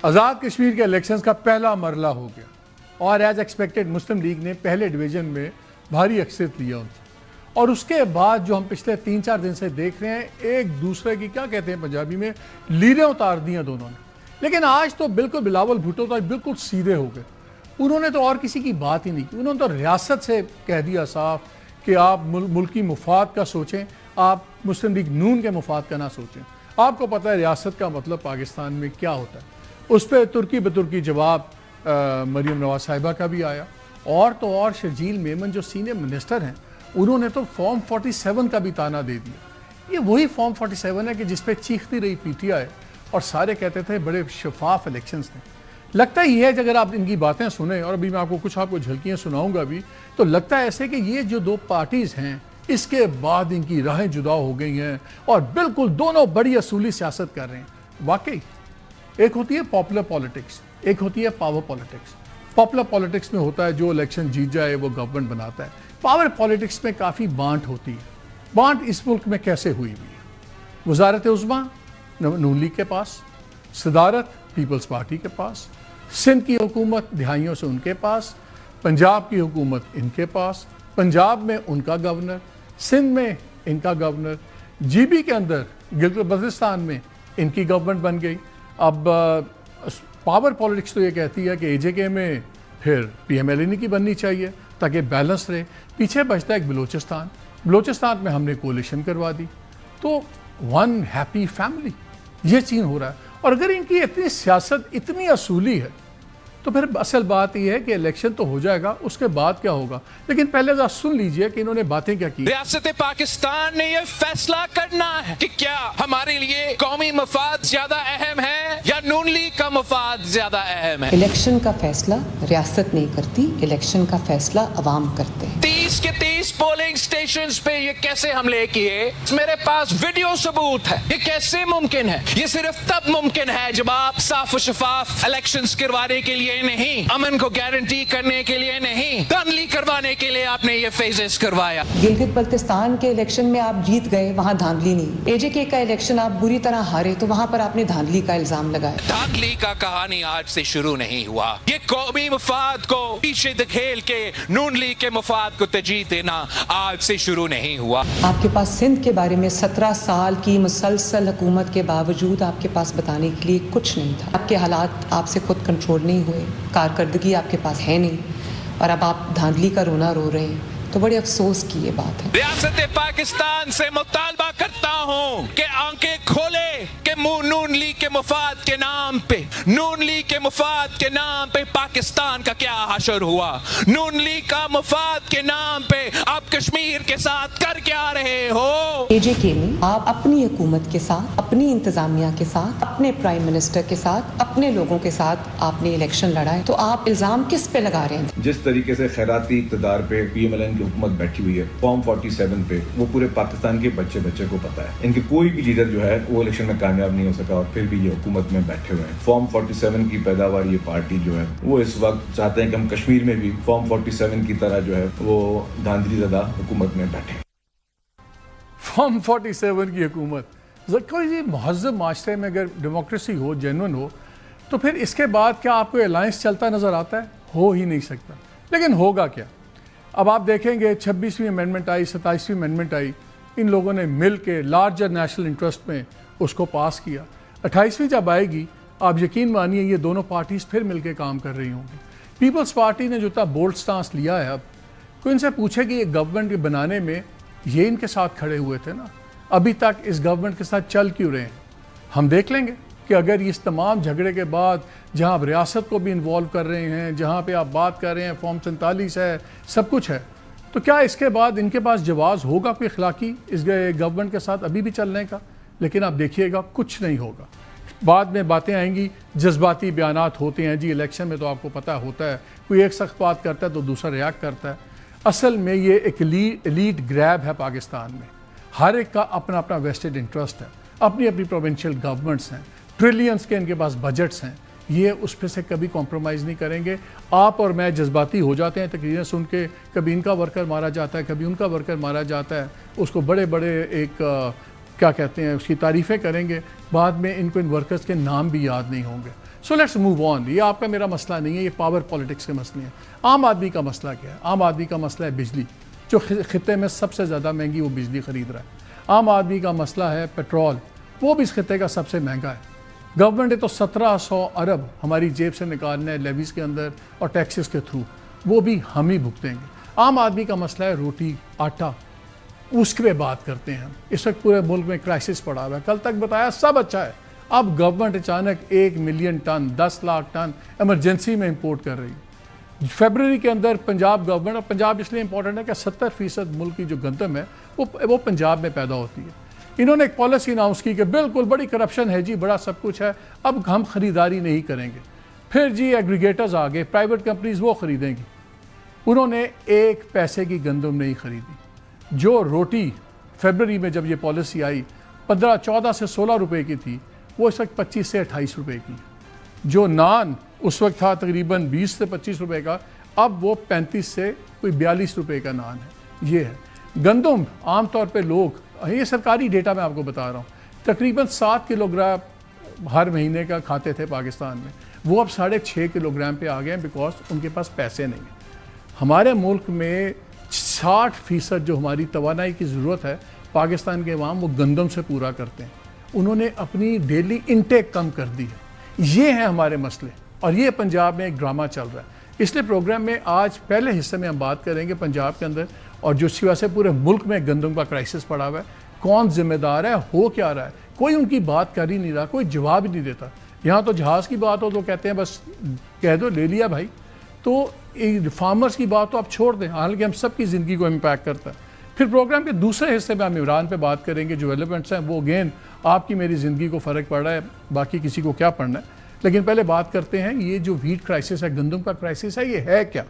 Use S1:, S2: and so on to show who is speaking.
S1: आज़ाद कश्मीर के इलेक्शंस का पहला मरला हो गया और एज एक्सपेक्टेड मुस्लिम लीग ने पहले डिवीज़न में भारी अक्सरियत लिया उनसे। और उसके बाद जो हम पिछले 3-4 दिन से देख रहे हैं, एक दूसरे की क्या कहते हैं पंजाबी में, लीरें उतार दी हैं दोनों ने। लेकिन आज तो बिल्कुल बिलावल भुट्टो तो बिल्कुल सीधे हो गए। उन्होंने तो और किसी की बात ही नहीं की। उन्होंने तो रियासत से कह दिया साफ कि आप मुल्की मुफाद का सोचें, आप मुस्लिम लीग नून के मुफाद का ना सोचें। आपको पता है रियासत का मतलब पाकिस्तान में क्या होता है। उस पर तुर्की बतुर्की जवाब मरीम नवाज साहिबा का भी आया। और तो और शर्जील मेमन जो सीनियर मिनिस्टर हैं, उन्होंने तो फॉर्म 47 का भी ताना दे दिया। ये वही फॉर्म 47 है कि जिस पे चीखती रही PTI और सारे कहते थे बड़े शफाफ इलेक्शंस थे। लगता ही है कि अगर आप इनकी बातें सुने, और अभी मैं आपको झलकियाँ सुनाऊंगा भी, तो लगता है ऐसे कि ये जो दो पार्टीज़ हैं इसके बाद इनकी राहें जुदा हो गई हैं और बिल्कुल दोनों बड़ी असूली सियासत कर रहे हैं। वाकई एक होती है पॉपुलर पॉलिटिक्स, एक होती है पावर पॉलिटिक्स। पॉपुलर पॉलिटिक्स में होता है जो इलेक्शन जीत जाए वो गवर्नमेंट बनाता है। पावर पॉलिटिक्स में काफ़ी बांट होती है। बांट इस मुल्क में कैसे हुई हुई है? वजारत उज़्मा नून लीग के पास, सदारत पीपल्स पार्टी के पास, सिंध की हुकूमत दिहाइयों से उनके पास, पंजाब की हुकूमत इनके पास, पंजाब में उनका गवर्नर, सिंध में इनका गवर्नर, GB के अंदर गिलगित बल्तिस्तान में इनकी गवर्नमेंट बन गई। अब पावर पॉलिटिक्स तो ये कहती है कि AJK में फिर PMLN की बननी चाहिए ताकि बैलेंस रहे। पीछे बचता है एक बलोचिस्तान में हमने कोलिशन करवा दी, तो वन हैप्पी फैमिली, ये सीन हो रहा है। और अगर इनकी इतनी सियासत इतनी असूली है तो फिर असल बात यह है कि इलेक्शन तो हो जाएगा, उसके बाद क्या होगा। लेकिन पहले जरा सुन लीजिए कि इन्होंने बातें क्या की।
S2: रियासत पाकिस्तान ने यह फैसला करना है कि क्या हमारे लिए कौमी मफाद ज्यादा अहम है या नून लीग का मफाद ज्यादा अहम है।
S3: इलेक्शन का फैसला रियासत नहीं करती, इलेक्शन का फैसला अवाम करते हैं।
S2: 30 के 30 पोलिंग स्टेशन पे ये कैसे हमले किए, मेरे पास वीडियो सबूत है। ये कैसे मुमकिन है? ये सिर्फ तब मुमकिन है जब आप साफ और शफाफ इलेक्शंस करवाने के लिए नहीं, अमन को गारंटी करने के लिए नहीं, धांधली करवाने के लिए आपने ये फेजेस करवाया।
S3: गिलगित बल्तिस्तान के इलेक्शन में आप जीत गए, वहाँ धांधली नहीं। AJK का इलेक्शन आप बुरी तरह हारे तो वहाँ पर आपने धांधली का इल्जाम लगाया।
S2: धांधली का कहानी आज से शुरू नहीं हुआ। ये कौमी मफाद को पीछे धकेल के नून लीग के मफाद को तरजीह देना आज से शुरू नहीं हुआ।
S3: आपके पास सिंध के बारे में 17 साल की मुसलसल हुकूमत के बावजूद आपके पास बताने के लिए कुछ नहीं था। आपके हालात आपसे खुद कंट्रोल नहीं हुए, कारकर्दगी आपके पास है नहीं, और अब आप धांधली का रोना रो रहे हैं, तो बड़े अफसोस की ये बात है।
S2: रियासत पाकिस्तान से मुतालबा करता हूँ कि आंखें खोले कि नून लीग के मफाद के नाम पे, नून लीग के मफाद के नाम पे पाकिस्तान का क्या हशर हुआ। नून लीग का मफाद के नाम पे आप कश्मीर के साथ कर क्या रहे हो।
S3: AJK में आप अपनी हुकूमत के साथ, अपनी इंतजामिया के साथ, अपने प्राइम मिनिस्टर के साथ, अपने लोगों के साथ आपने इलेक्शन लड़ा है, तो आप इल्जाम किस पे लगा रहे हैं?
S4: जिस तरीके से खैराती इक़्तिदार पे PMLN की हुकूमत बैठी हुई है फॉर्म 47 पे, वो पूरे पाकिस्तान के बच्चे को पता है। इनके कोई भी लीडर जो है वो इलेक्शन में कामयाब नहीं हो सका और फिर भी ये हुकूमत में बैठे हुए हैं। फॉर्म 47 की पैदावार ये पार्टी जो है वो इस वक्त चाहते हैं कि हम कश्मीर में भी फॉर्म 47 की तरह जो है वो धांधली ज़दा हुकूमत में बैठे।
S1: फॉर्म 47 की हुकूमत, कोई भी महज़्ज़ब माशरे में अगर डेमोक्रेसी हो, जेन्युइन हो, तो फिर इसके बाद क्या आपको अलायंस चलता नज़र आता है? हो ही नहीं सकता। लेकिन होगा क्या? अब आप देखेंगे 26वीं अमेंडमेंट आई, 27वीं अमेंडमेंट आई, इन लोगों ने मिल के लार्जर नेशनल इंटरेस्ट में उसको पास किया। 28वीं जब आएगी, आप यकीन मानिए ये दोनों पार्टीज़ फिर मिल के काम कर रही होंगी। पीपल्स पार्टी ने जो इतना बोल्ड स्टांस लिया है, अब कोई इनसे पूछे कि ये गवर्नमेंट के बनाने में ये इनके साथ खड़े हुए थे ना, अभी तक इस गवर्नमेंट के साथ चल क्यों रहे हैं? हम देख लेंगे कि अगर इस तमाम झगड़े के बाद जहां आप रियासत को भी इन्वॉल्व कर रहे हैं, जहां पे आप बात कर रहे हैं फॉर्म 47 है, सब कुछ है, तो क्या इसके बाद इनके पास जवाज़ होगा कोई अखलाकी इस गवर्नमेंट के साथ अभी भी चलने का? लेकिन आप देखिएगा कुछ नहीं होगा। बाद में बातें आएंगी, जज्बाती बयानात होते हैं जी, इलेक्शन में तो आपको पता होता है, कोई एक सख्त बात करता है तो दूसरा रिएक्ट करता है। असल में ये एक एलीट ग्रैब है पाकिस्तान में। हर एक का अपना अपना वेस्टेड इंटरेस्ट है, अपनी अपनी प्रोविंशियल गवर्नमेंट्स हैं, ट्रिलियंस के इनके पास बजट्स हैं, ये उस पर से कभी कॉम्प्रोमाइज़ नहीं करेंगे। आप और मैं जज्बाती हो जाते हैं तकरीरें सुन के, कभी इनका वर्कर मारा जाता है, कभी उनका वर्कर मारा जाता है, उसको बड़े बड़े क्या कहते हैं उसकी तारीफ़ें करेंगे, बाद में इनको इन वर्कर्स के नाम भी याद नहीं होंगे। So let's move on. ये आपका मेरा मसला नहीं है, ये पावर पॉलिटिक्स के मसले हैं। आम आदमी का मसला क्या है? आम आदमी का मसला है बिजली, जो खिते में सबसे ज़्यादा महंगी वो बिजली ख़रीद रहा है। आम आदमी का मसला है पेट्रोल, वो भी इस खिते का सबसे महंगा है। गवर्नमेंट ने तो 1700 अरब हमारी जेब से निकालना है लेवीज़ के अंदर और टैक्सेस के थ्रू, वो भी हम ही भुगतेंगे। आम आदमी का मसला है रोटी, आटा, उसके पे बात करते हैं हम। इस वक्त पूरे मुल्क में क्राइसिस पड़ा हुआ है। कल तक बताया सब अच्छा है, अब गवर्नमेंट अचानक 1 million ton 10 lakh ton emergency में इंपोर्ट कर रही है। फरवरी के अंदर पंजाब गवर्नमेंट, और पंजाब इसलिए इंपॉर्टेंट है कि 70% मुल्क की जो गंदम है वो पंजाब में पैदा होती है। इन्होंने एक पॉलिसी अनाउंस की कि बिल्कुल बड़ी करप्शन है जी, बड़ा सब कुछ है, अब हम ख़रीदारी नहीं करेंगे। फिर जी एग्रीगेटर्स आ गए, प्राइवेट कंपनीज वो ख़रीदेंगी। उन्होंने 1 पैसे की गंदम नहीं ख़रीदी। जो रोटी फरवरी में जब ये पॉलिसी आई 14 से 16 रुपए की थी, वो इस वक्त 25 से 28 रुपए की। जो नान उस वक्त था तकरीबन 20 से 25 रुपए का, अब वो 35 से कोई 42 रुपए का नान है। ये है गंदम। आमतौर पे लोग, ये सरकारी डेटा मैं आपको बता रहा हूँ, तकरीबन 7 किलोग्राम हर महीने का खाते थे पाकिस्तान में, वो अब 6.5 किलोग्राम पे आ गए हैं, बिकॉज उनके पास पैसे नहीं हैं। हमारे मुल्क में 60% जो हमारी तवानाई की ज़रूरत है पाकिस्तान के अवाम वो गंदम से पूरा करते हैं। उन्होंने अपनी डेली इंटेक कम कर दी है। ये हैं हमारे मसले, और ये पंजाब में एक ड्रामा चल रहा है। इसलिए प्रोग्राम में आज पहले हिस्से में हम बात करेंगे पंजाब के अंदर, और जो सिवा से पूरे मुल्क में गंदम का क्राइसिस पड़ा हुआ है, कौन जिम्मेदार है, हो क्या रहा है, कोई उनकी बात कर ही नहीं रहा, कोई जवाब ही नहीं देता। यहाँ तो जहाज़ की बात हो तो कहते हैं बस कह दो ले लिया भाई। तो फार्मर्स की बात तो आप छोड़ दें, हालांकि हम सबकी ज़िंदगी को इम्पैक्ट करता है। फिर प्रोग्राम के दूसरे हिस्से में हम इमरान पे बात करेंगे, जो डेवलपमेंट्स हैं वो अगेन आपकी मेरी ज़िंदगी को फ़र्क पड़ रहा है, बाकी किसी को क्या पढ़ना है। लेकिन पहले बात करते हैं ये जो व्हीट क्राइसिस है, गंदम का क्राइसिस है, ये है क्या।